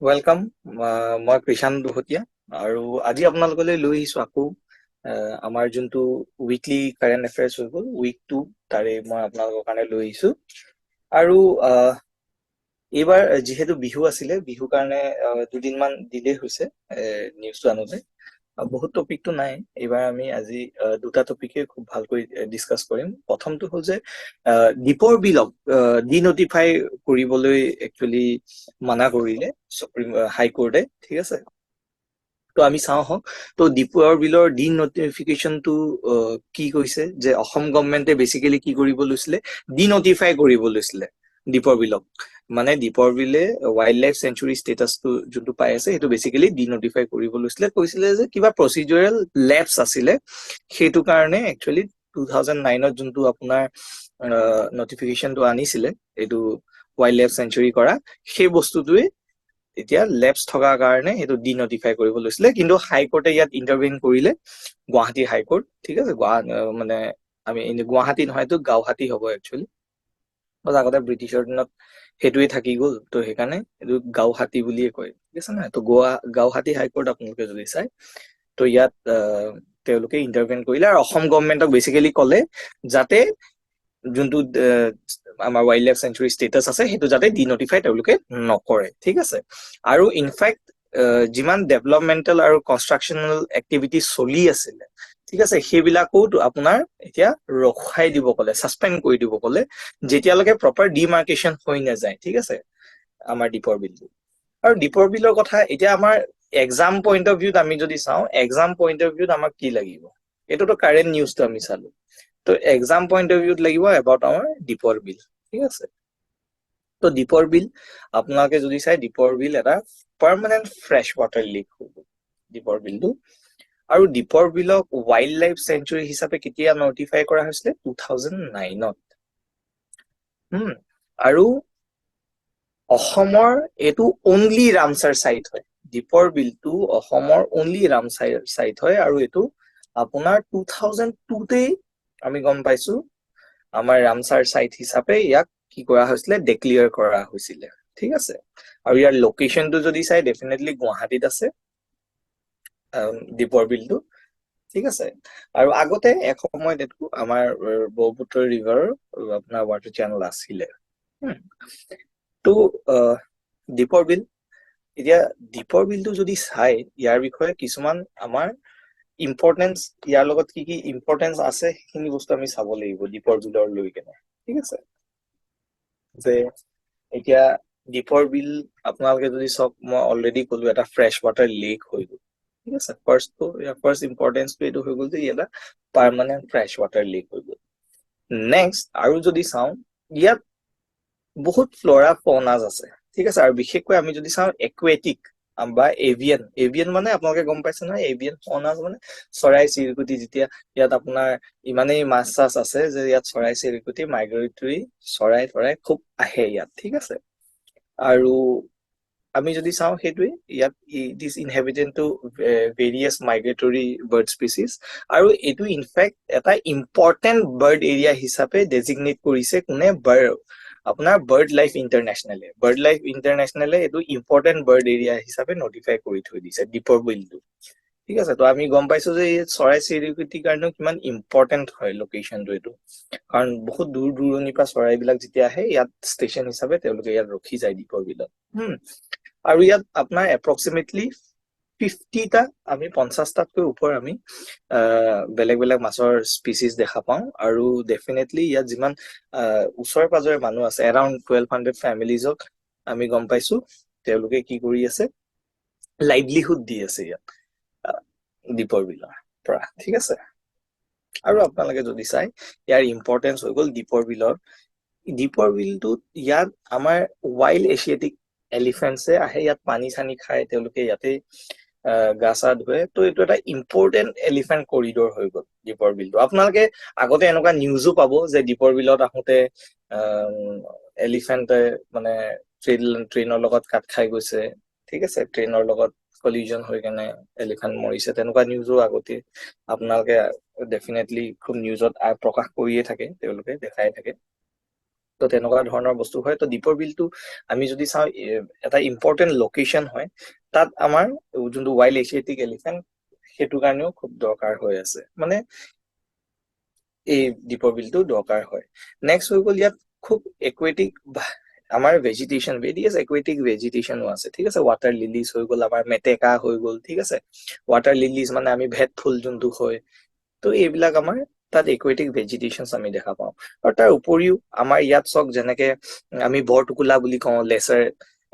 Welcome. মই কৃষাণ দুহতীয়া আৰু আজি আপোনালোকলৈ লৈ আহিছো আকৌ আমাৰ যোনটো উইকলি কাৰেণ্ট এফেয়াৰ্ছ হৈ গ'ল উইক 2 তাৰে মই আপোনালোকৰ কাৰণে লৈ আহিছো। আৰু এইবাৰ যিহেতু বিহু আছিলে, বিহু কাৰণে দুদিনমান ডিলে হৈছে নিউজটো আনোতে। বহুত টপিকটো নাই, এইবাৰ আমি আজি দুটা টপিকে খুব ভালকৈ ডিছকাছ কৰিম। প্ৰথমটো হ'ল যে দীপৰ বিলক ডিনটিফাই কৰিবলৈ একচুৱেলি মানা কৰিলে সুপ্ৰিম হাইকোৰ্টে, ঠিক আছে। তো আমি চাওঁ হওক। তো দীপৰ বিলৰ ডিনটিফিকেশ্যনটো কি কৈছে যে অসম গভৰ্ণমেণ্টে বেচিকেলি কি কৰিব লৈছিলে, ডিনটিফাই কৰিব লৈছিলে দীপৰ বিলক। মানে দীপৰ বিলে ৱাইল্ড লাইফ চেঞ্চুৰী ষ্টেটাছটো যোনটো পাই আছে সেইটো বেচিকেলি ডিনটিফাই কৰিব লৈছিলে। কৈছিলে যে কিবা প্ৰচিডুৰেল লেপছ আছিলে, সেইটো কাৰণে একচুৱেলি 2009ত যোনটো আপোনাৰ নটিফিকেশ্যনটো আনিছিলে এইটো ৱাইল্ড লাইফ চেঞ্চুৰী কৰা, সেই বস্তুটোৱে এতিয়া লেপছ থকাৰ কাৰণে সেইটো ডিনটিফাই কৰিব লৈছিলে। কিন্তু হাইকোৰ্টে ইয়াত ইণ্টাৰভিন কৰিলে, গুৱাহাটী হাইকোৰ্ট, ঠিক আছে। মানে আমি গুৱাহাটী নহয়তো গাওহাটী হ'ব একচুৱেলি, আগতে ব্ৰিটিছৰ দিনত সেইটোৱে থাকি গ'ল, তো সেইকাৰণে এইটো গাওহাটী বুলিয়ে কয়, ঠিক আছে না। তো গাওহাটী হাইকোৰ্ট আপোনালোকে যদি চাই, তো ইয়াত তেওঁলোকে ইণ্টাৰভিন কৰিলে আৰু অসম গভৰ্ণমেণ্টক বেচিকেলি ক'লে যাতে যোনটো আমাৰ ৱাইল্ড লাইফ চেঞ্চুৰী ষ্টেটাছ আছে সেইটো যাতে ডিনটিফাই তেওঁলোকে নকৰে, ঠিক আছে। আৰু ইনফেক্ট যিমান ডেভেলপমেণ্টেল আৰু কনষ্ট্ৰাকচনেল এক্টিভিটি চলি আছিলে, ঠিক আছে, সেইবিলাকো আপোনাৰ এতিয়া ৰখাই দিব ক'লে, ছাছপেণ্ড কৰি দিব ক'লে, যেতিয়ালৈকে প্ৰপাৰ ডিমাৰ্কেশ্যন হৈ নাযায়, ঠিক আছে, আমাৰ দীপৰ বিলটো। আৰু দীপৰ বিলৰ কথা এতিয়া আমাৰ এক্সাম পইণ্ট অফ ভিউত আমি যদি চাওঁ, এক্সাম পইণ্ট অফ ভিউত আমাক কি লাগিব, এইটোতো কাৰেণ্ট নিউজটো আমি চালো। তো এক্সাম পইণ্ট অফ ভিউত লাগিব এবাউট আমাৰ দীপৰ বিল, ঠিক আছে। তো দীপৰ বিল আপোনালোকে যদি চাই, দীপৰ বিল এটা পাৰ্মানেণ্ট ফ্ৰেছ ৱাটাৰ লেক হৈ গ'ল দীপৰ বিলটো। আৰু দীপৰ বিলক ৱাইল্ড লাইফ চেঞ্চুৰী হিচাপে কেতিয়া নটিফাই কৰা হৈছিলে, 2009ত। আৰু অসমৰ এইটো অনলি ৰামচাৰ চাইট হয়, দীপৰ বিলটো অসমৰ অনলি ৰামচাৰ চাইট হয়। আৰু এইটো আপোনাৰ 2002তেই আমি গম পাইছো আমাৰ ৰামচাৰ চাইট হিচাপে ইয়াক কি কৰা হৈছিলে, ডিক্লেয়াৰ কৰা হৈছিলে, ঠিক আছে। আৰু ইয়াৰ লোকেশ্যনটো যদি চাই, ডেফিনেটলি গুৱাহাটীত আছে দীপৰ বিলটো, ঠিক আছে। আৰু আগতে এসময়ত এইটো আমাৰ ব্ৰহ্মপুত্ৰ ৰিভাৰৰ আপোনাৰ ৱাটাৰ চেনেল আছিলে। তো দীপৰ বিল, এতিয়া দীপৰ বিলটো যদি চাই, ইয়াৰ বিষয়ে কিছুমান আমাৰ ইম্পৰ্টেঞ্চ, ইয়াৰ লগত কি কি ইম্পৰ্টেঞ্চ আছে সেইখিনি বস্তু আমি চাব লাগিব দীপৰ বিলৰ লৈ কেনে, ঠিক আছে। যে এতিয়া দীপৰ বিল আপোনালোকে যদি চাওক, মই অলৰেডি ক'লো এটা ফ্ৰেছ ৱাটাৰ লেক হৈ গ'ল, ঠিক আছে। ফাৰ্ষ্ট ইম্পৰ্টেঞ্চটো এইটো হৈ গ'ল যে ই এটা পাৰ্মানেণ্ট ফ্ৰেছ ৱাটাৰ লেক হৈ গ'ল। নেক্সট আৰু যদি চাওঁ, ইয়াত বহুত ফ্লৰা ফনাজ আছে, ঠিক আছে। আৰু বিশেষকৈ আমি যদি চাওঁ একুৱেটিক বা এভিয়ান, এভিয়ান মানে আপোনালোকে গম পাইছে নহয়, এভিয়ান ফনাজ মানে চৰাই চিৰিকটি। যেতিয়া ইয়াত আপোনাৰ ইমানেই মাছ চাছ আছে যে ইয়াত চৰাই চিৰিকটি, মাইগ্ৰেটৰী চৰাই তৰাই খুব আহে ইয়াত, ঠিক আছে। আৰু আমি যদি চাওঁ সেইটোৱে, ইয়াত it is inhabited to various migratory bird species. আৰু এইটো ইনফেক্ট এটা ইম্পৰ্টেণ্ট বাৰ্ড এৰিয়া হিচাপে ডেজিগনেট কৰিছে কোনে, আপোনাৰ বাৰ্ড লাইফ ইণ্টাৰনেশ্যনেলে। বাৰ্ড লাইফ ইণ্টাৰনেশ্যনেলে এইটো ইম্পৰ্টেণ্ট বাৰ্ড এৰিয়া হিচাপে নটিফাই কৰি থৈ দিছে দীপৰ বিলটো, ঠিক আছে। তো আমি গম পাইছো যে এই চৰাই চিৰিকটিৰ কাৰণেও কিমান ইম্পৰ্টেণ্ট হয় লোকেশ্যনটো এইটো, কাৰণ বহুত দূৰ দূৰণিৰ পৰা চৰাইবিলাক যেতিয়া আহে ইয়াত ষ্টেচন হিচাপে তেওঁলোকে ইয়াত ৰখি যায় দীপৰ বিলত। আৰু ইয়াত আপোনাৰ এপ্ৰক্সিমেটলি 50টা, আমি 50টাতকৈ ওপৰ আমি বেলেগ বেলেগ মাছৰ স্পিচিছ দেখা পাওঁ। আৰু ডেফিনেটলি ইয়াত যিমান ওচৰে পাজৰে মানুহ আছে, এৰাউণ্ড 1200 ফেমিলিজক আমি গম পাইছো তেওঁলোকে কি কৰি আছে, লাইভলিহুড দি আছে ইয়াত দীপৰ বিলৰ পৰা, ঠিক আছে। আৰু আপোনালোকে যদি চাই, ইয়াৰ ইম্পৰ্টেঞ্চ হৈ গ'ল দীপৰ বিলৰ, দীপৰ বিলটোত ইয়াত আমাৰ ৱাইল্ড এছিয়াটিক এলিফেণ্টছে আহে, ইয়াত পানী চানী খায়, তেওঁলোকে ইয়াতে গা চা ধুৱে। তো এইটো এটা ইম্পৰ্টেণ্ট এলিফেণ্ট কৰিডৰ হৈ গ'ল দীপৰ বিলটো। আপোনালোকে আগতে এনেকুৱা নিউজো পাব যে দীপৰ বিলত আহোতে এলিফেণ্টে মানে ট্ৰেইনৰ লগত কাট খাই গৈছে, ঠিক আছে, ট্ৰেইনৰ লগত কলিজন হৈ কেনে এলিফেণ্ট মৰিছে, তেনেকুৱা নিউজো আগতে আপোনালোকে ডেফিনেটলি খুব নিউজত প্ৰকাশ কৰিয়ে থাকে, তেওঁলোকে দেখাই থাকে। তো তেনেকুৱা ধৰণৰ বস্তু হয়। তো দীপৰ বিলটো আমি যদি চাওঁ এটা ইম্পৰ্টেণ্ট লোকেশ্যন হয়, তাত আমাৰ যোনটো ৱাইল্ড এছিয়াটিক এলিফেণ্ট সেইটো কাৰণেও খুব দৰকাৰ হৈ আছে, মানে এই দীপৰ বিলটো দৰকাৰ হয়। নেক্সট হৈ গ'ল ইয়াত খুব একুৱেটিক আমাৰ ভেজিটেশ্যন, ভেৰিয়াছ একুৱেটিক ভেজিটেশ্যনো আছে, ঠিক আছে। ৱাটাৰ লিলিজ হৈ গ'ল, আমাৰ মেটেকা হৈ গ'ল, ঠিক আছে। ৱাটাৰ লিলিজ মানে আমি ভেট ফুল যোনটো হয়, তো এইবিলাক আমাৰ তাত একুৱেটিক ভেজিটেশ্যন আমি দেখা পাওঁ। আৰু তাৰ উপৰিও আমাৰ ইয়াত চাওক যেনেকে আমি বৰটোকোলা বুলি কওঁ, লেচাৰ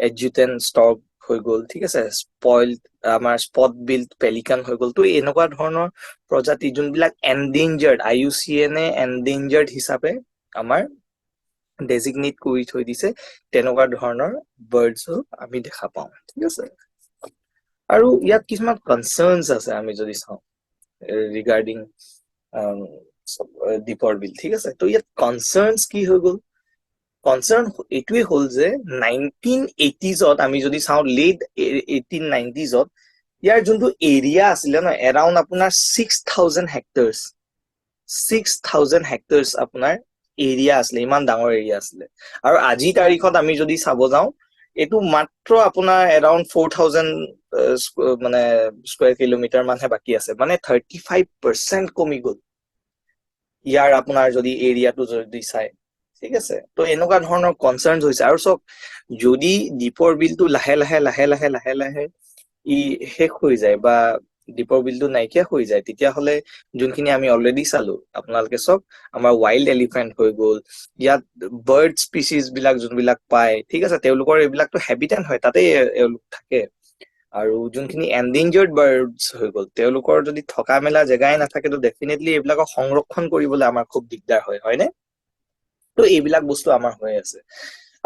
এডজুটেন্ট ষ্টৰ্ক হৈ গ'ল, ঠিক আছে। স্পইল্ড আমাৰ স্পট বিল্ড পেলিকান হৈ গ'ল। তো এনেকুৱা ধৰণৰ প্ৰজাতি যোনবিলাক এনডেঞ্জাৰ্ড, IUCN এনডেঞ্জাৰ্ড হিচাপে আমাৰ ডেজিগনেট কৰি থৈ দিছে, তেনেকুৱা ধৰণৰ বাৰ্ডছো আমি দেখা পাওঁ, ঠিক আছে। আৰু ইয়াত কিছুমান কনচাৰ্নছ আছে আমি যদি চাওঁ ৰিগাৰ্ডিং দীপৰ বিল, ঠিক আছে। তো ইয়াত কনচাৰ্নছ কি হৈ গ'ল, কনচাৰ্ন এইটোৱে হ'ল যে 1980s আমি যদি চাওঁ, লেট 1890s ইয়াৰ যোনটো এৰিয়া আছিলে ন, এৰাউণ্ড আপোনাৰ 6,000 হেক্টৰছ, 6,000 হেক্টৰছ আপোনাৰ এৰিয়া আছিলে, ইমান ডাঙৰ এৰিয়া আছিলে। আৰু আজিৰ তাৰিখত আমি যদি চাব যাওঁ, এইটো মাত্ৰ আপোনাৰ এৰাউণ্ড 4,000 মানে স্কুৱেৰ কিলোমিটাৰ মানহে বাকী আছে, মানে 35% কমি গ'ল ইয়াৰ আপোনাৰ যদি এৰিয়াটো যদি চাই, ঠিক আছে। তো এনেকুৱা ধৰণৰ কনচাৰ্ন হৈছে। আৰু চব যদি দীপৰ বিলটো লাহে লাহে লাহে লাহে লাহে লাহে ই শেষ হৈ যায় বা দীপৰ বিলটো নাইকিয়া হৈ যায়, তেতিয়াহ'লে যোনখিনি আমি অলৰেডি চালো, আপোনালোকে চব আমাৰ ৱাইল্ড এলিফেণ্ট হৈ গ'ল, ইয়াত বাৰ্ড স্পিচিজ বিলাক যোনবিলাক পায়, ঠিক আছে, তেওঁলোকৰ এইবিলাকতো হেবিটেট হয়, তাতেই এওঁলোক থাকে। আৰু যোনখিনি এনডেঞ্জাৰ্ড বাৰ্ডছ হৈ গ'ল, তেওঁলোকৰ যদি থকা মেলা জেগাই নাথাকে, তো ডেফিনেটলি এইবিলাকক সংৰক্ষণ কৰিবলৈ আমাৰ খুব দিগদাৰ হয়, হয়নে? তো এইবিলাক বস্তু আমাৰ হৈ আছে।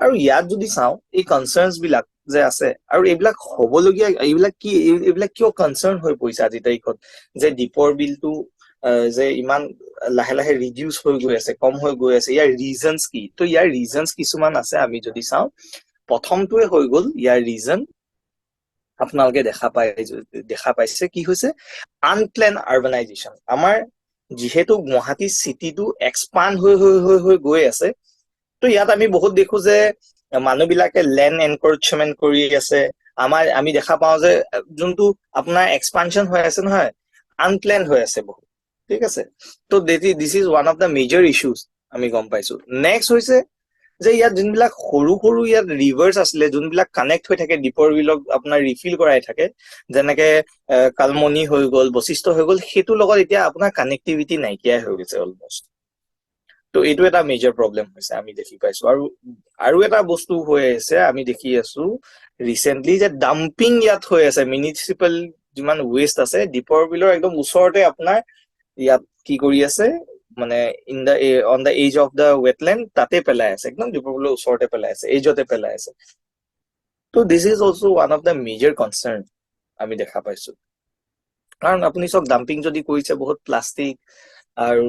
আৰু ইয়াত যদি চাওঁ, এই কনচাৰ্নছ বিলাক যে আছে, আৰু এইবিলাক হবলগীয়া, এইবিলাক কিয় কনচাৰ্ন হৈ পৰিছে আজিৰ তাৰিখত, যে দীপৰ বিলটো যে ইমান লাহে লাহে ৰিডিউচ হৈ গৈ আছে, কম হৈ গৈ আছে, ইয়াৰ ৰিজনছ কি? তো ইয়াৰ ৰিজনছ কিছুমান আছে আমি যদি চাওঁ। প্ৰথমটোৱে হৈ গ'ল ইয়াৰ ৰিজন, আপোনালোকে দেখা পাইছে কি হৈছে, আনপ্লেন আৰবানাইজেশ্যন। আমাৰ যিহেতু গুৱাহাটী চিটিটো এক্সপাণ্ড হৈ হৈ হৈ হৈ গৈ আছে, তো ইয়াত আমি বহুত দেখো যে মানুহ বিলাকে লেণ্ড এনক্ৰচমেন্ট কৰি আছে। আমি দেখা পাওঁ যে যোনটো আপোনাৰ এক্সপানশ্যন হৈ আছে নহয়, আনপ্লেন হৈ আছে বহুত, ঠিক আছে। তো this is one of the major issues আমি গম পাইছো। নেক্সট হৈছে যে ইয়াত যোনবিলাক সৰু সৰু ইয়াত ৰিভাৰ্ছ আছিলে, যোনবিলাক কানেক্ট হৈ থাকে দীপৰ বিলক আপোনাৰ ৰিফিল কৰাই থাকে, যেনেকে কালমণি হৈ গ'ল, বশিষ্ঠ হৈ গ'ল, সেইটোৰ লগত এতিয়া আপোনাৰ কানেক্টিভিটি নাইকিয়াই হৈ গৈছে অলমষ্ট। তো এইটো এটা মেজৰ প্ৰব্লেম হৈছে আমি দেখি পাইছো। আৰু এটা বস্তু হৈ আছে আমি দেখি আছো ৰিচেন্টলি, যে ডাম্পিং ইয়াত হৈ আছে। মিউনিচিপাল যিমান ৱেষ্ট আছে দীপৰ বিলৰ একদম ওচৰতে আপোনাৰ ইয়াত কি কৰি আছে, মানে on the edge of the wetland তাতে পেলাই আছে, একদম দীপৰ বিলৰ ওচৰতে পেলাই আছে, এজতে পেলাই আছে। তো this is also one of the major concern আমি দেখা পাইছো। কাৰণ আপুনি চব ডাম্পিং যদি কৰিছে, বহুত প্লাষ্টিক আৰু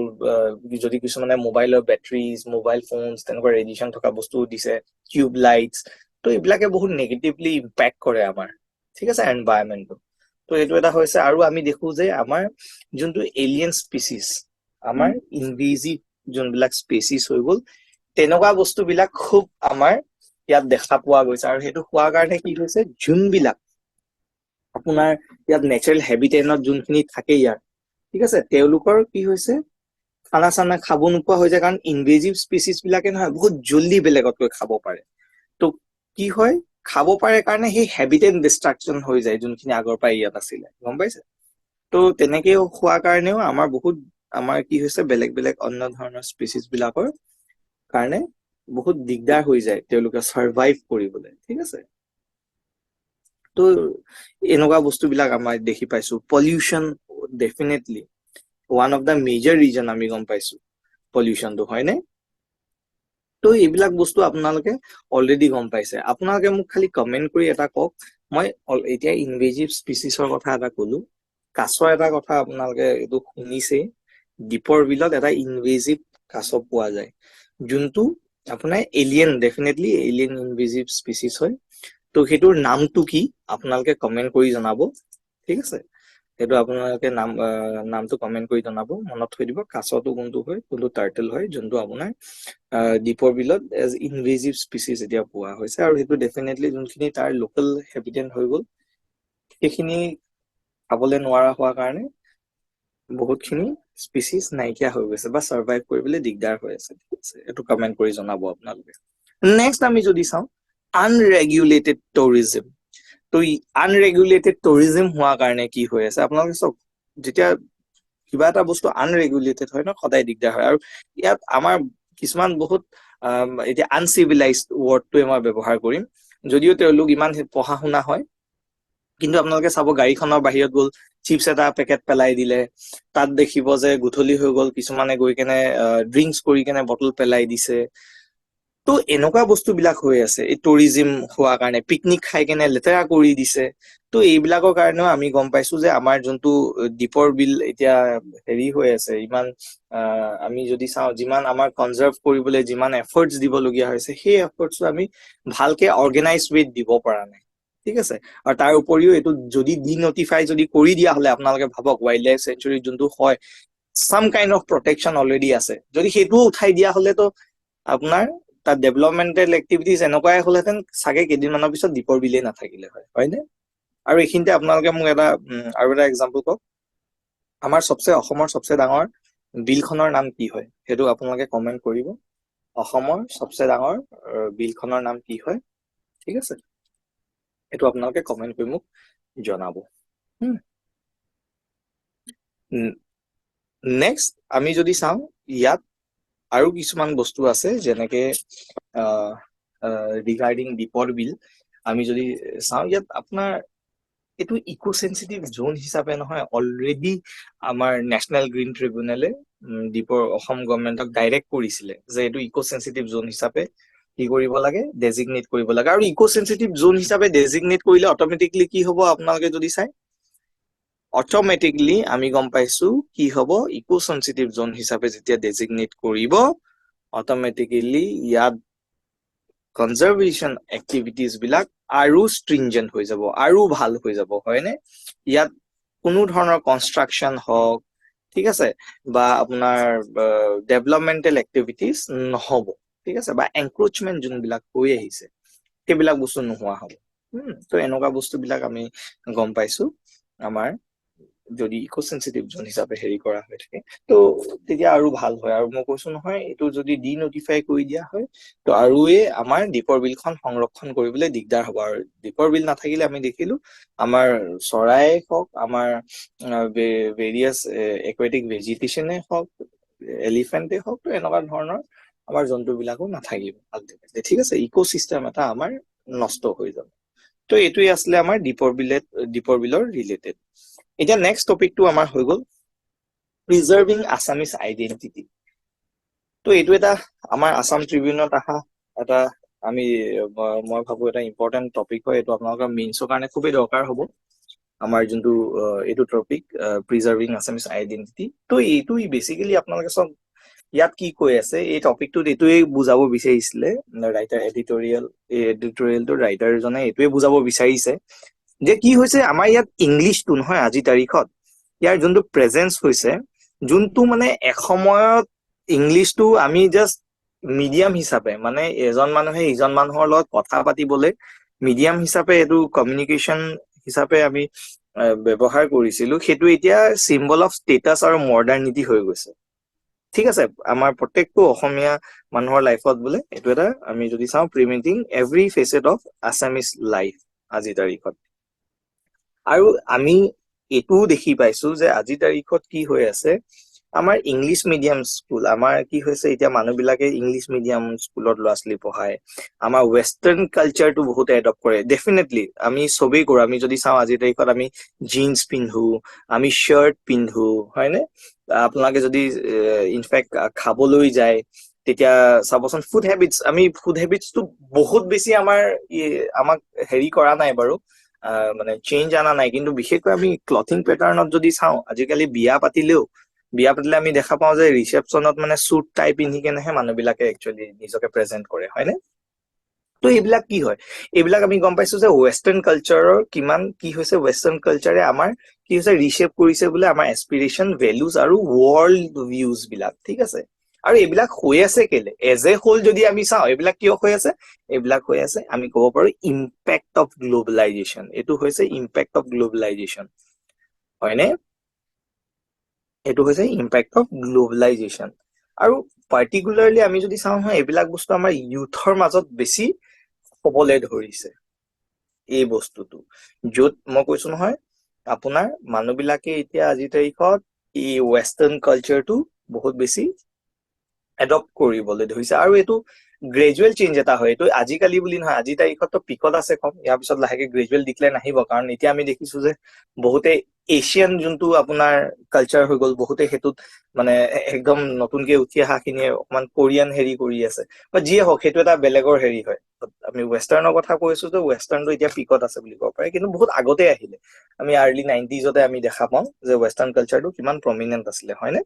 যদি কিছুমানে মোবাইলৰ বেটাৰিজ, মোবাইল ফোনছ, তেনেকুৱা ৰেডিয়েশ্যন থকা বস্তু দিছে, টিউব লাইটছ, তো এইবিলাকে বহুত নেগেটিভলি ইম্পেক্ট কৰে আমাৰ, ঠিক আছে, এনভাইৰনমেন্টটো। তো এইটো এটা হৈছে। আৰু আমি দেখো যে আমাৰ যোনটো এলিয়েন স্পিচিছ, আমাৰ ইনভেজিভ যোনবিলাক স্পেচিছ হৈ গ'ল, তেনেকুৱা বস্তুবিলাক খুব আমাৰ ইয়াত দেখা পোৱা গৈছে। আৰু সেইটো হোৱাৰ কাৰণে কি হৈছে, যোনবিলাক আপোনাৰ ইয়াত নেচাৰেল হেবিটেটত যোনখিনি থাকে ইয়াৰ, ঠিক আছে, তেওঁলোকৰ কি হৈছে, খানা চানা খাব নোপোৱা হৈ যায়। কাৰণ ইনভেজিভ স্পিচিছ বিলাকে নহয় বহুত জল্দি বেলেগতকৈ খাব পাৰে। তো কি হয়, খাব পাৰে কাৰণে সেই হেবিটেট ডিষ্ট্ৰাকশ্যন হৈ যায়, যোনখিনি আগৰ পৰাই ইয়াত আছিলে, গম পাইছে। তো তেনেকে হোৱাৰ কাৰণেও আমাৰ কি হৈছে, বেলেগ বেলেগ অন্য ধৰণৰ স্পিচিছ বিলাকৰ কাৰণে বহুত দিগদাৰ হৈ যায় তেওঁলোকে চাৰ্ভাইভ কৰিবলৈ, ঠিক আছে। তো এনেকুৱা বস্তুবিলাক আমাৰ দেখি পাইছো। Pollution definitely one of the major reason আমি গম পাইছো পলিউশ্যনটো, হয়নে? তো এইবিলাক বস্তু আপোনালোকে অলৰেডি গম পাইছে। আপোনালোকে মোক খালি কমেন্ট কৰি এটা কওক। মই এতিয়া ইনভেজিভ স্পিচিছৰ কথা এটা কলো, কাছৰ এটা কথা আপোনালোকে এইটো শুনিছেই, দীপৰ বিলত এটা ইনভেজিভ কাছ পোৱা যায়, যোনটো আপোনাৰ এলিয়েন, ডেফিনেটলি এলিয়েন ইনভেজিভ স্পিচিছ হয়। তো সেইটোৰ নামটো কি আপোনালোকে কমেন্ট কৰি জনাব, ঠিক আছে। সেইটো আপোনালোকে নামটো কমেন্ট কৰি জনাব, মনত থৈ দিব কাছটো কোনটো হয়, কোনটো টাৰ্টেল হয়, যোনটো আপোনাৰ দীপৰ বিলত এজ ইনভেজিভ স্পিচিছ এতিয়া পোৱা হৈছে। আৰু সেইটো ডেফিনেটলি যোনখিনি তাৰ লোকেল হেবিটেণ্ট হৈ গ'ল সেইখিনি খাবলৈ নোৱাৰা হোৱাৰ কাৰণে বহুতখিনি স্পিচিছ নাইকিয়া হৈ গৈছে বা সাৰ্ভাইভ কৰিবলৈ দিগদাৰ হৈ আছে। ঠিক আছে, এইটো কমেন্ট কৰি জনাব আপোনালোকে। নেক্সট আমি যদি চাওঁ আনৰেগুলেটেড টুৰিজম। তো আনৰেগুলেটেড টুৰিজম হোৱাৰ কাৰণে কি হৈ আছে আপোনালোকে চাওক, যেতিয়া কিবা এটা বস্তু আনৰেগুলেটেড হয় ন, সদায় দিগদাৰ হয়। আৰু ইয়াত আমাৰ কিছুমান বহুত এতিয়া আনচিভিলাইজড ৱৰ্ডটোৱে মই ব্যৱহাৰ কৰিম, যদিও তেওঁলোক ইমান পঢ়া শুনা হয়, কিন্তু আপোনালোকে চাব গাড়ীখনৰ বাহিৰত গ'ল চিপছ এটা পেকেট পেলাই দিলে, তাত দেখিব যে গধূলি হৈ গ'ল কিছুমানে গৈ কেনে ড্ৰিংকছ কৰি কেনে বটল পেলাই দিছে। তো এনেকুৱা বস্তুবিলাক হৈ আছে এই টুৰিজিম হোৱাৰ কাৰণে, পিকনিক খাই কেনে লেতেৰা কৰি দিছে। তো এইবিলাকৰ কাৰণেও আমি গম পাইছো যে আমাৰ যোনটো দীপৰ বিল এতিয়া হেৰি হৈ আছে, ইমান আমি যদি চাওঁ যিমান আমাৰ কনজাৰ্ভ কৰিবলৈ যিমান এফৰ্টছ দিবলগীয়া হৈছে, সেই এফৰ্টছটো আমি ভালকে অৰ্গেনাইজ ৱেত দিব পৰা নাই। ঠিক আছে, আৰু তাৰ উপৰিও এইটো যদি ডিনটিফাই যদি কৰি দিয়া হলে, আপোনালোকে ভাবক ৱাইল্ড লাইফ চেঞ্চুৰী যোনটো হয়, সাম কাইণ্ড অফ প্ৰটেকশ্যন অলৰেডি আছে, যদি সেইটোও উঠাই দিয়া হলেতো আপোনাৰ তাত ডেভেলপমেণ্টেল এক্টিভিটিজ এনেকুৱাই হলহেঁতেন চাগে কেইদিনমানৰ পিছত দীপৰ বিলেই নাথাকিলে হয়, হয়নে? আৰু এইখিনিতে আপোনালোকে মোক আৰু এটা এক্সাম্পল কওক, আমাৰ অসমৰ চবচে ডাঙৰ বিলখনৰ নাম কি হয়? সেইটো আপোনালোকে কমেন্ট কৰিব। অসমৰ চবচে ডাঙৰ বিলখনৰ নাম কি হয়? ঠিক আছে, এইটো আপোনালোকে কমেন্ট কৰি মোক জনাব। নেক্সট আমি যদি চাওঁ, ইয়াত আৰু কিছুমান বস্তু আছে যেনেকে ৰিগাৰ্ডিং দীপৰ বিল আমি যদি চাওঁ, ইয়াত আপোনাৰ এইটো ইকো চেন্সিটিভ জোন হিচাপে নহয়, অলৰেডি আমাৰ নেশ্যনেল গ্ৰীণ ট্ৰিবিউনেলে অসম গভৰ্ণমেণ্টক ডাইৰেক্ট কৰিছিলে যে এইটো ইকো চেন্সিটিভ জোন হিচাপে কি কৰিব লাগে, ডেজিগনেট কৰিব লাগে। আৰু ইকো চেন্সিটিভ জোন হিচাপে ডেজিগনেট কৰিলে অটমেটিকলি কি হ'ব আপোনালোকে যদি চাই, অটমেটিকলি আমি গম পাইছো কি হ'ব, ইকো চেন্সিটিভ জোন হিচাপে যেতিয়া ডেজিগনেট কৰিব, অটমেটিকেলি ইয়াত কনজাৰভেশ্যন এক্টিভিটিজ বিলাক আৰু ষ্ট্ৰিনজেন্ট হৈ যাব, আৰু ভাল হৈ যাব, হয়নে? ইয়াত কোনো ধৰণৰ কনষ্ট্ৰাকচন হওক, ঠিক আছে, বা আপোনাৰ ডেভেলপমেন্টেল এক্টিভিটিজ নহব, ঠিক আছে, বা এনক্ৰোচমেন্ট যোনবিলাক হৈ আহিছে সেইবিলাক বস্তু নোহোৱা হ'ব। তো এনেকুৱা বস্তুবিলাক আমি গম পাইছো আমাৰ যদি ইকো চেন্সিটিভ জোন হিচাপে হেৰি কৰা হৈ থাকে, তো তেতিয়া আৰু ভাল হয়। আৰু মই কৈছো নহয়, এইটো যদি ডিনটিফাই কৰি দিয়া হয় তো আৰুয়ে আমাৰ দীপৰ বিলখন সংৰক্ষণ কৰিবলৈ দিগদাৰ হ'ব। আৰু দীপৰ বিল নাথাকিলে আমি দেখিলো আমাৰ চৰাই হওক, আমাৰ ভেৰিয়াছ একুৱেটিক ভেজিটেশ্যনে হওক, এলিফেণ্টে হওক, তো এনেকুৱা ধৰণৰ আমাৰ জন্তুবিলাকো নাথাকিব। ঠিক আছে, ইকো চিষ্টেম এটা আমাৰ নষ্ট হৈ যাব। তো এইটোৱে আছিলে আমাৰ দীপৰ বিলৰ ৰিলেটেড। এতিয়া নেক্সট টপিকটো আমাৰ হৈ গ'ল প্ৰিজাৰ্ভিং আছামিজ আইডেন্টিটি। তো এইটো এটা আমাৰ আছাম ট্ৰিবিউনত অহা এটা মই ভাবো এটা ইম্পৰ্টেণ্ট টপিক হয়। এইটো আপোনালোকৰ মেইনছৰ কাৰণে খুবেই দৰকাৰ হ'ব, আমাৰ যোনটো এইটো টপিক প্ৰিজাৰ্ভিং আছামিজ আইডেন্টিটি। তো এইটো বেচিকেলি আপোনালোকে চব ইয়াত কি কৈ আছে, এই টপিকটোত এইটোৱে বুজাব বিচাৰিছিলে ৰাইটাৰ এডিটৰিয়েলটোৰ ৰাইটাৰজনে এইটোৱে বুজাব বিচাৰিছে যে কি হৈছে, আমাৰ ইয়াত ইংলিছটো নহয় আজিৰ তাৰিখত ইয়াৰ যোনটো প্ৰেজেন্স হৈছে, যোনটো মানে এসময়ত ইংলিছটো আমি জাষ্ট মিডিয়াম হিচাপে, মানে এজন মানুহে ইজন মানুহৰ লগত কথা পাতিবলৈ মিডিয়াম হিচাপে এইটো কমিউনিকেশ্যন হিচাপে আমি ব্যৱহাৰ কৰিছিলো, সেইটো এতিয়া চিম্বল অফ ষ্টেটাছ আৰু মডাৰ্নিটি হৈ গৈছে। ঠিক আছে, আমাৰ প্ৰত্যেকটো অসমীয়া মানুহৰ লাইফত বোলে এইটো এটা আমি যদি চাওঁ প্ৰিমিটিং এভৰি ফেচেট অফ আছামিজ লাইফ আজিৰ তাৰিখত। আৰু আমি এইটোও দেখি পাইছো যে আজিৰ তাৰিখত কি হৈ আছে, আমাৰ ইংলিছ মিডিয়াম স্কুল, আমাৰ কি হৈছে এতিয়া মানুহবিলাকে ইংলিছ মিডিয়াম স্কুলত ল'ৰা ছোৱালী পঢ়ায়, আমাৰ ৱেষ্টাৰ্ণ কালচাৰটো বহুতে এডপ্ট কৰে। ডেফিনেটলি আমি চবেই কৰো, আমি যদি চাওঁ আজিৰ তাৰিখত আমি জিন্স পিন্ধো, আমি শ্বাৰ্ট পিন্ধো, হয়নে? আপোনালোকে যদি ইনফেক্ট খাবলৈ যায় তেতিয়া চাবচোন ফুড হেবিটছটো বহুত বেছি আমাক হেৰি কৰা নাই বাৰু, মানে চেঞ্জ অনা নাই, কিন্তু বিশেষকৈ আমি ক্লথিং পেটাৰ্ণত যদি চাওঁ, আজিকালি বিয়া পাতিলে আমি দেখা পাওঁ যে ৰিচেপশ্যনত মানে চুট টাই পিন্ধি কেনেহে মানুহবিলাকে একচুৱেলি নিজকে প্ৰেজেন্ট কৰে, হয়নে? তো এইবিলাক কি হয়, এইবিলাক আমি গম পাইছো যে ৱেষ্টাৰ্ণ কালচাৰৰ কিমান কি হৈছে, ৱেষ্টাৰ্ণ কালচাৰে আমাৰ কি হৈছে ৰিশ্বেপ কৰিছে বোলে আমাৰ এস্পিৰেশ্যন, ভেলুজ আৰু ৱৰ্ল্ড ভিউজ বিলাক, ঠিক আছে। আৰু এইবিলাক হৈ আছে কেলে, এজ এ হোল যদি আমি চাওঁ এইবিলাক কিয় হৈ আছে, এইবিলাক হৈ আছে আমি ক'ব পাৰো ইম্পেক্ট অফ গ্ল'বেলাইজেশ্যন। এইটো হৈছে ইম্পেক্ট অফ গ্ল'বেলাইজেশ্যন, হয়নে? এইটো হৈছে ইম্পেক্ট অফ গ্ল'বেলাইজেশ্যন। আৰু পাৰ্টিকুলাৰলি আমি যদি চাওঁ হয়, এইবিলাক বস্তু আমাৰ ইউথৰ মাজত বেছি হ'বলৈ ধৰিছে এই বস্তুটো, য'ত মই কৈছো নহয় আপোনাৰ মানুহবিলাকে এতিয়া আজিৰ তাৰিখত এই ৱেষ্টাৰ্ণ কালচাৰটো বহুত বেছি এডপ্ট কৰিবলৈ ধৰিছে। আৰু এইটো গ্ৰেজুৱেল চেঞ্জ এটা হয়, এইটো আজিকালি বুলি নহয়, আজিৰ তাৰিখততো পিকত আছে কম, ইয়াৰ পিছত লাহেকে গ্ৰেজুৱেল ডিক্লাইন আহিব। কাৰণ এতিয়া আমি দেখিছো যে বহুতে এছিয়ান যোনটো আপোনাৰ কালচাৰ হৈ গ'ল, বহুতে সেইটোত মানে একদম নতুনকে উঠি অহা খিনিয়ে অকমান কোৰিয়ান হেৰি কৰি আছে, বা যিয়ে হওক সেইটো এটা বেলেগৰ হেৰি হয়। আমি ৱেষ্টাৰ্ণৰ কথা কৈছো যে ৱেষ্টাৰ্ণটো এতিয়া পিকত আছে বুলি ক'ব পাৰি, কিন্তু বহুত আগতে আহিলে। আমি আৰ্লি 90s আমি দেখা পাওঁ যে ৱেষ্টাৰ্ণ কালচাৰটো কিমান প্ৰমিনেণ্ট আছিলে, হয়নে?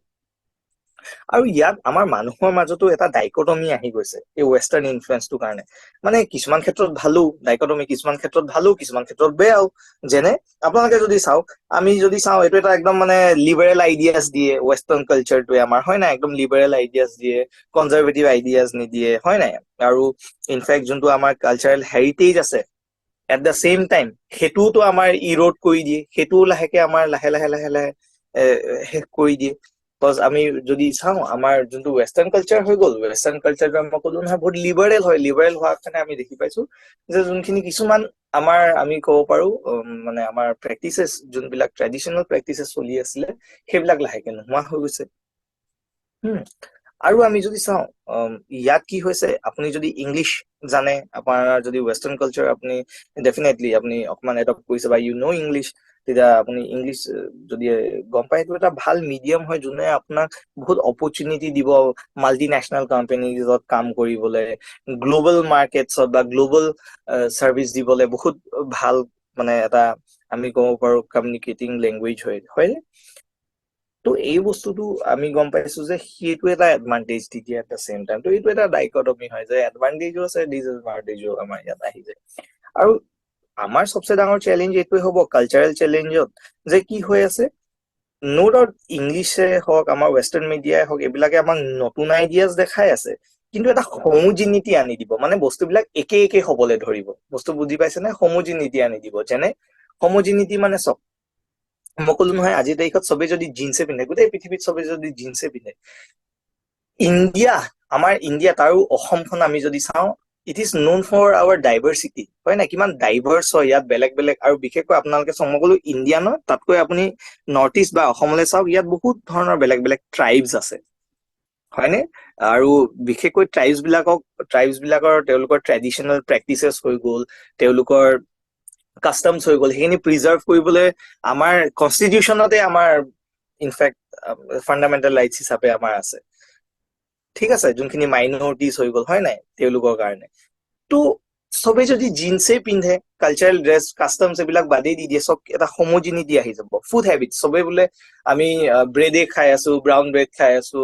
আৰু ইয়াত আমাৰ মানুহৰ মাজতো এটা ডাইকটমি আহি গৈছে এই ৱেষ্টাৰ্ণ ইনফ্লুৱেঞ্চটোৰ কাৰণে। মানে কিছুমান ক্ষেত্ৰত ভালো ডাইকটমি, কিছুমান ক্ষেত্ৰত ভালো কিছুমান ক্ষেত্ৰত বেয়াও। যেনে আপোনালোকে যদি চাওক, আমি যদি চাওঁ এইটো এটা একদম মানে লিবাৰেল আইডিয়াজ দিয়ে ৱেষ্টাৰ্ণ কালচাৰটোৱে আমাৰ, হয় নাই? একদম লিবাৰেল আইডিয়াজ দিয়ে, কনজাৰভেটিভ আইডিয়াজ নিদিয়ে, হয় নাই? আৰু ইনফেক্ট যোনটো আমাৰ কালচাৰেল হেৰিটেজ আছে এট দ্য চেম টাইম সেইটোওতো আমাৰ ইৰোড কৰি দিয়ে, সেইটোও লাহেকে আমাৰ লাহে লাহে লাহে লাহে শেষ কৰি দিয়ে। বিকজ আমি যদি চাওঁ আমাৰ যোনটো ৱেষ্টাৰ্ণ কালচাৰ হৈ গ'ল, ৱেষ্টাৰ্ণ কালচাৰটো মই ক'লো নহয় বহুত লিবাৰেল হয়, লিবাৰেল হোৱাৰ কাৰণে আমি দেখি পাইছো যে যোনখিনি কিছুমান আমাৰ আমি ক'ব পাৰো মানে আমাৰ প্ৰেক্টিচেছ যোনবিলাক ট্ৰেডিশ্যনেল প্ৰেক্টিচেছ চলি আছিলে সেইবিলাক লাহেকে নোহোৱা হৈ গৈছে। আৰু আমি যদি চাওঁ ইয়াত কি হৈছে, আপুনি যদি ইংলিছ জানে, আপোনাৰ যদি ৱেষ্টাৰ্ণ কালচাৰ আপুনি ডেফিনেটলি আপুনি অকমান এডপ্ট কৰিছে বা ইউ ন' ইংলিছ, তেতিয়া আপুনি ইংলিছ যদি গম পায়, এইটো এটা ভাল মিডিয়াম হয় যোনে আপোনাক বহুত অপৰচুনিটি দিব মাল্টি নেশ্যনেল কোম্পানীজত কাম কৰিবলৈ, গ্ল'বেল মাৰ্কেটছত বা গ্ল'বেল চাৰ্ভিচ দিবলৈ বহুত ভাল মানে এটা আমি ক'ব পাৰো কমিউনিকেটিং লেংগুৱেজ হয়। তো এই বস্তুটো আমি গম পাইছো যে সেইটো এটা এডভান্টেজ দি দিয়ে এট দ্য চেম টাইম। তো এইটো এটা ডাইকটমি হয় যে এডভান্টেজো আছে, ডিসএডভান্টেজো আমাৰ ইয়াত আহি যায়। আৰু আমাৰ চবচে ডাঙৰ চেলেঞ্জ এইটোৱে হ'ব কালচাৰেল চেলেঞ্জত, যে কি হৈ আছে ন' ডাউট ইংলিছে হওক আমাৰ ৱেষ্টাৰ্ণ মিডিয়াই হওক এইবিলাকে আমাক নতুন আইডিয়াজ দেখাই আছে, কিন্তু এটা হোমোজিনিটি আনি দিব, মানে বস্তুবিলাক একে একে হবলৈ ধৰিব। বস্তু বুজি পাইছে নে? হোমোজিনিটি আনি দিব। যেনে হোমোজিনিটি মানে চব মই ক'লো নহয় আজিৰ তাৰিখত চবে যদি জিন্সে পিন্ধে, গোটেই পৃথিৱীত চবে যদি জিন্সে পিন্ধে, ইণ্ডিয়া আমাৰ ইণ্ডিয়াত আৰু অসমখন আমি যদি চাওঁ, it is known for our diversity, হয় নাই? কিমান ডাইভাৰ্চ হয় ইয়াত, বেলেগ বেলেগ। আৰু বিশেষকৈ আপোনালোকে চাওঁ, মই ক'লো ইণ্ডিয়া ন, তাতকৈ আপুনি নৰ্থ ইষ্ট বা অসমলৈ চাওক, ইয়াত বহুত ধৰণৰ বেলেগ বেলেগ ট্ৰাইবছ আছে, হয়নে? আৰু বিশেষকৈ ট্ৰাইবছ বিলাকৰ তেওঁলোকৰ ট্ৰেডিশ্যনেল প্ৰেক্টিচেছ হৈ গ'ল, তেওঁলোকৰ কাষ্টমছ হৈ গ'ল, সেইখিনি প্ৰিজাৰ্ভ কৰিবলৈ আমাৰ কনষ্টিটিউচনতে আমাৰ ইনফেক্ট ফাণ্ডামেণ্টেল ৰাইটছ হিচাপে আমাৰ আছে, ঠিক আছে? যোনখিনি মাইনৰিটিজ হৈ গ'ল, হয় নাই, তেওঁলোকৰ কাৰণে। তো চবে যদি জিন্সে পিন্ধে, কালচাৰেল ড্ৰেছ কাষ্টমছ এইবিলাক বাদেই দি দিয়ে, চব এটা হোমোজিনিটি আহি যাব। ফুড হেবিট, চবে বোলে আমি ব্ৰেডে খাই আছো, ব্ৰাউন ব্ৰেড খাই আছো,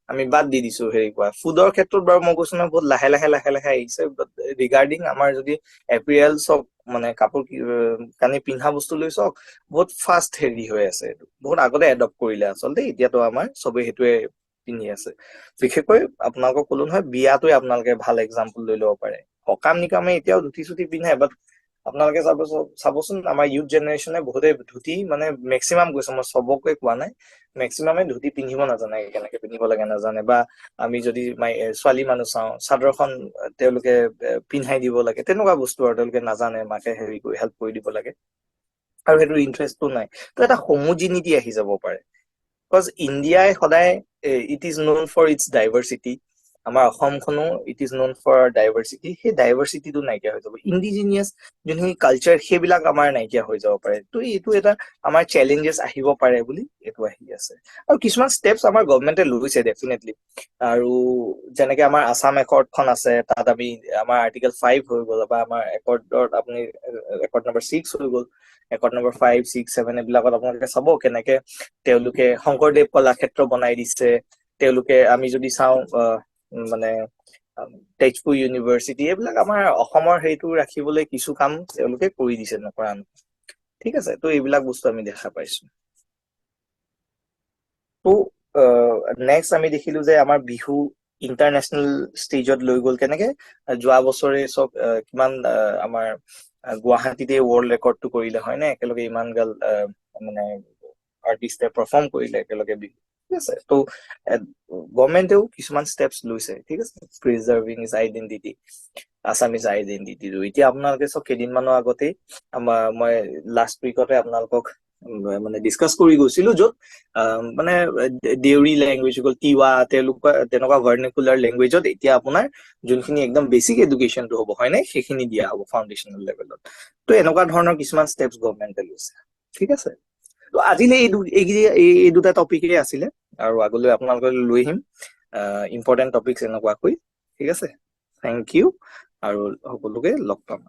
আমি বাদ দি দিছো হেৰি কৰা। ফুডৰ ক্ষেত্ৰত বাৰু মই কৈছো নহয় বহুত লাহে লাহে লাহে লাহে আহিছে, বাট ৰিগাৰ্ডিং আমাৰ যদি এপিয়াৰেল চব মানে কাপোৰ কানি পিন্ধা বস্তু লৈ চাওক, বহুত ফাষ্ট হেৰি হৈ আছে। এইটো বহুত আগতে এডপ্ট কৰিলে আচলতে, এতিয়াতো আমাৰ চবে সেইটোৱে পিন্ধি আছে। বিশেষকৈ আপোনালোকক ক'লো নহয়, বিয়াটোৱে আপোনালোকে ভাল এক্সাম্পল লৈ ল'ব পাৰে। সকাম নিকামে এতিয়াও ধুতি চুটি পিন্ধে, বাট আপোনালোকে চাবচোন আমাৰ ইউথ জেনেৰেশ্যনে বহুতে ধুতি মানে মেক্সিমাম কৈছো, মই চবকে কোৱা নাই, মেক্সিমামে ধুতি পিন্ধিব নাজানে, কেনেকে পিন্ধিব লাগে নাজানে। বা আমি যদি ছোৱালী মানুহ চাওঁ, চাদৰখন তেওঁলোকে পিন্ধাই দিব লাগে, তেনেকুৱা বস্তু আৰু তেওঁলোকে নাজানে, মাকে হেৰি কৰি হেল্প কৰি দিব লাগে, আৰু সেইটো ইণ্টাৰেষ্টটো নাই। তো এটা হোমোজিনিটি আহি যাব পাৰে, বিকজ ইণ্ডিয়াই সদায় it is known for its diversity, আমাৰ অসমখনো it is known for diversity, সেই ডাইভাৰ্চিটিটো নাইকিয়া হৈ যাব, ইণ্ডিজিনিয়াছ যোনখিনি কালচাৰ সেইবিলাক আমাৰ নাইকিয়া হৈ যাব পাৰে। তো এইটো এটা আমাৰ চেলেঞ্জেছ আহিব পাৰে বুলি এইটো আহি আছে। আৰু কিছুমান ষ্টেপছ আমাৰ গভমেণ্টে লৈছে ডেফিনেটলি, আৰু যেনেকে আমাৰ আছাম একৰ্ডখন আছে, তাত আমি আমাৰ আৰ্টিকেল 5 হৈ গ'ল, বা আমাৰ একৰ্ডত আপুনি একৰ্ড নম্বৰ 6 হৈ গ'ল, একৰ্ড নম্বৰ 5, 6, 7 এইবিলাকত আপোনালোকে চাব কেনেকে তেওঁলোকে শংকৰদেৱ কলাক্ষেত্ৰ বনাই দিছে। তেওঁলোকে আমি যদি চাওঁ মানে তেজপুৰ ইউনিভাৰ্চিটি, এইবিলাক আমাৰ অসমৰ সেইটো ৰাখিবলৈ কিছু কাম তেওঁলোকে কৰি দিছে, নকৰা নহয়। ঠিক আছে, তো এইবিলাক বস্তু আমি দেখা পাইছো। তো নেক্সট আমি দেখিলো যে আমাৰ বিহু ইণ্টাৰনেশ্যনেল ষ্টেজত লৈ গ'ল কেনেকে। যোৱা বছৰে চব কিমান আমাৰ গুৱাহাটীতে ৱৰ্ল্ড ৰেকৰ্ডটো কৰিলে হয় নে, একেলগে ইমান গাল মানে আৰ্টিষ্টে পাৰফৰ্ম কৰিলে একেলগে বিহু। ঠিক আছে, তো গভৰ্ণমেণ্টেও কিছুমান ষ্টেপছ লৈছে। ঠিক আছে, প্ৰিজাৰ্ভিং ইজ আইডেন্টিটি, আছামিজ আইডেন্টিটিটো। এতিয়া আপোনালোকে চব কেইদিনমানৰ আগতেই মই লাষ্ট উইকতে আপোনালোকক মানে ডিছকাছ কৰি গৈছিলো, য'ত মানে দেউৰী লেংগুৱেজ গ'ল, তিৱা, তেনেকুৱা ভাৰ্নিকুলাৰ লেংগুৱেজত এতিয়া আপোনাৰ যোনখিনি একদম বেচিক এডুকেশ্যনটো হ'ব হয় নে, সেইখিনি দিয়া হ'ব ফাউণ্ডেশ্যনেল লেভেলত। তো এনেকুৱা ধৰণৰ কিছুমান ষ্টেপছ গভৰ্ণমেণ্টে লৈছে। ঠিক আছে, তো আজিলে এই দুটা টপিকেই আছিলে, আৰু আগলৈ আপোনালোকক লৈ আহিম ইম্পৰ্টেণ্ট টপিকছ এনেকুৱাকৈ। ঠিক আছে, থেংক ইউ, আৰু সকলোকে লগ পাম।